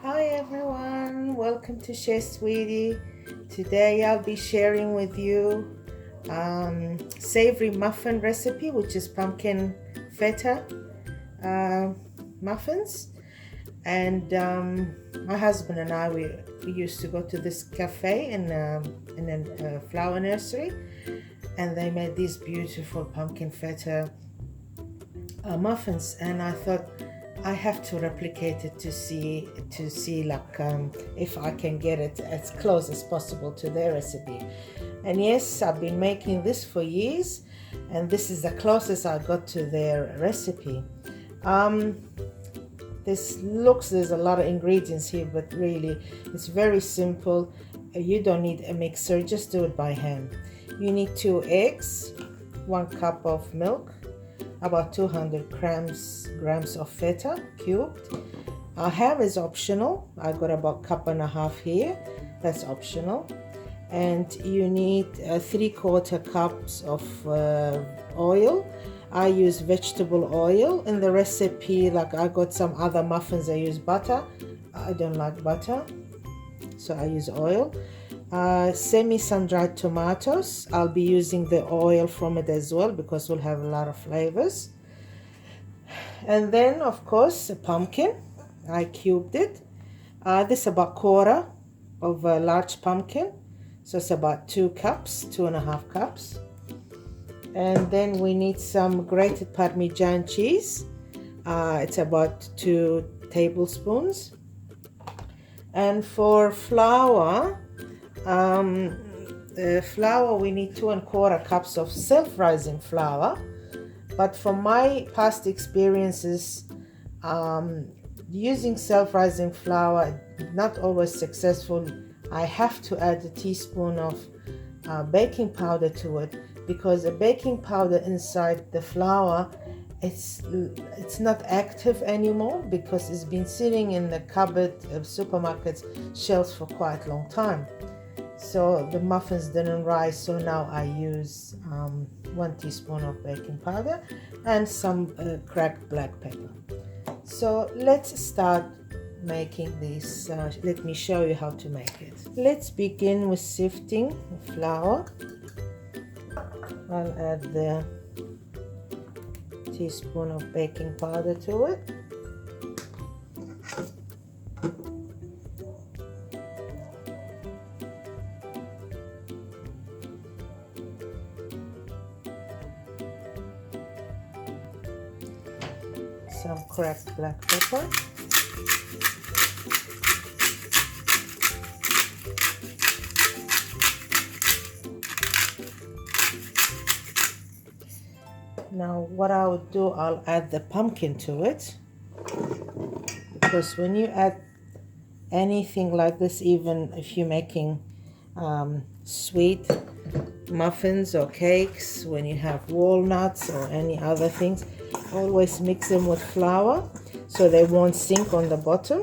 Hi everyone, welcome to Chef Sweetie. Today I'll be sharing with you savory muffin recipe, which is pumpkin feta uh, muffins. And my husband and I, we used to go to this cafe in a flower nursery, and they made these beautiful pumpkin feta muffins, and I thought I have to replicate it to see like if I can get it as close as possible to their recipe. And yes, I've been making this for years, and this is the closest I got to their recipe. There's a lot of ingredients here, but really it's very simple. You don't need a mixer, just do it by hand. You need 2 eggs, 1 cup of milk, about 200 grams of feta cubed. Ham is optional. I got about 1.5 cups here. That's optional. And you need 3/4 cups of oil. I use vegetable oil in the recipe. Like I got some other muffins, I use butter. I don't like butter, so I use oil. Semi-sun-dried tomatoes. I'll be using the oil from it as well because we'll have a lot of flavors. And then, of course, a pumpkin. I cubed it. This is about 1/4 of a large pumpkin, so it's about 2 cups, 2.5 cups. And then we need some grated Parmesan cheese. It's about 2 tablespoons. And for flour, the flour, we need 2.25 cups of self-rising flour. But from my past experiences, using self-rising flour, not always successful. I have to add a teaspoon of baking powder to it, because the baking powder inside the flour, it's not active anymore because it's been sitting in the cupboard of supermarkets shelves for quite a long time. So the muffins didn't rise, so now I use 1 teaspoon of baking powder and some cracked black pepper. So let's start making this. Let me show you how to make it. Let's begin with sifting the flour. I'll add the teaspoon of baking powder to it. Some cracked black pepper. Now what I would do, I'll add the pumpkin to it, because when you add anything like this, even if you're making sweet muffins or cakes, when you have walnuts or any other things, always mix them with flour so they won't sink on the bottom.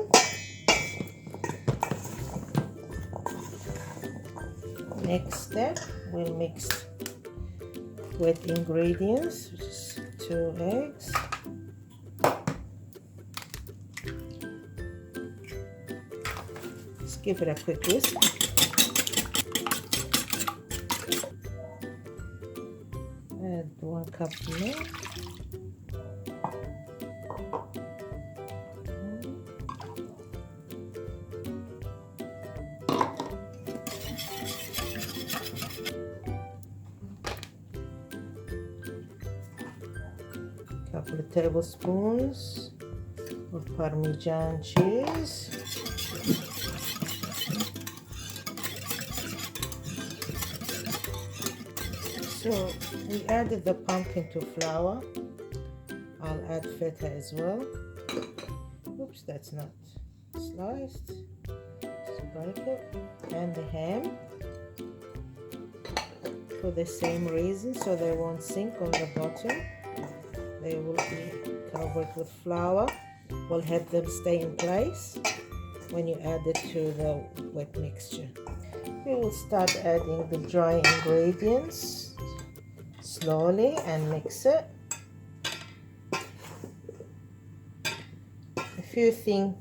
Next step, we'll mix wet ingredients, which is 2 eggs. Let's give it a quick whisk. Add 1 cup of milk. Couple of tablespoons of Parmesan cheese. So we added the pumpkin to flour. I'll add feta as well. Oops, that's not sliced. Just break it. And the ham, for the same reason, so they won't sink on the bottom. They will be covered with flour. Will help them stay in place when you add it to the wet mixture. We will start adding the dry ingredients slowly and mix it. A few things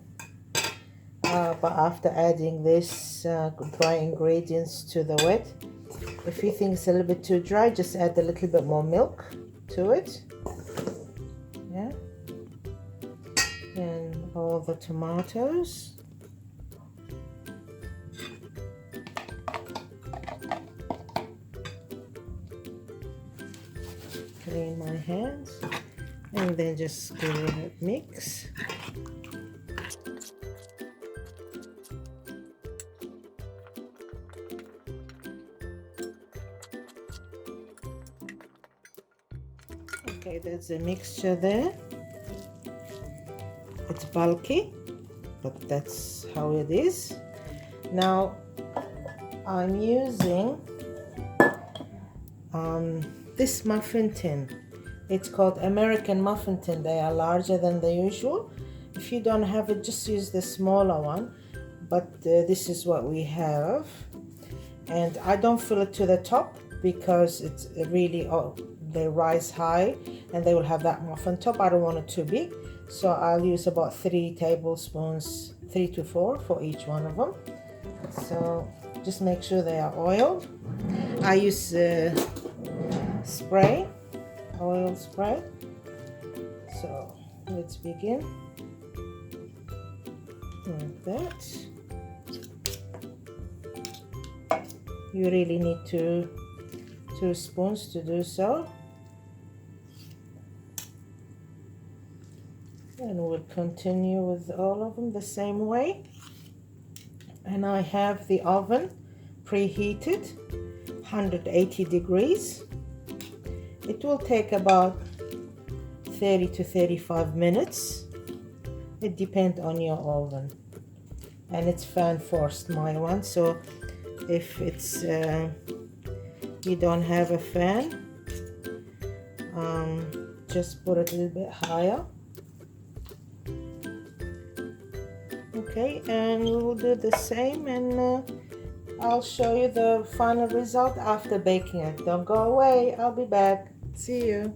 but after adding this dry ingredients to the wet, if you think it's a little bit too dry, just add a little bit more milk to it. Yeah, and all the tomatoes. Clean my hands and then just give it a mix. Okay, there's a mixture there. It's bulky, but that's how it is. Now I'm using this muffin tin. It's called American muffin tin. They are larger than the usual. If you don't have it, just use the smaller one, but this is what we have. And I don't fill it to the top because it's really, they rise high and they will have that muffin top. I don't want it too big, so I'll use about 3 tablespoons, 3 to 4 for each one of them. So just make sure they are oiled. I use spray, oil spray. So let's begin like that. You really need 2 spoons to do so. And we'll continue with all of them the same way. And I have the oven preheated 180 degrees. It will take about 30 to 35 minutes. It depends on your oven, and it's fan forced, my one. So if it's you don't have a fan, just put it a little bit higher. Okay, and we will do the same, and I'll show you the final result after baking it. Don't go away, I'll be back. See you.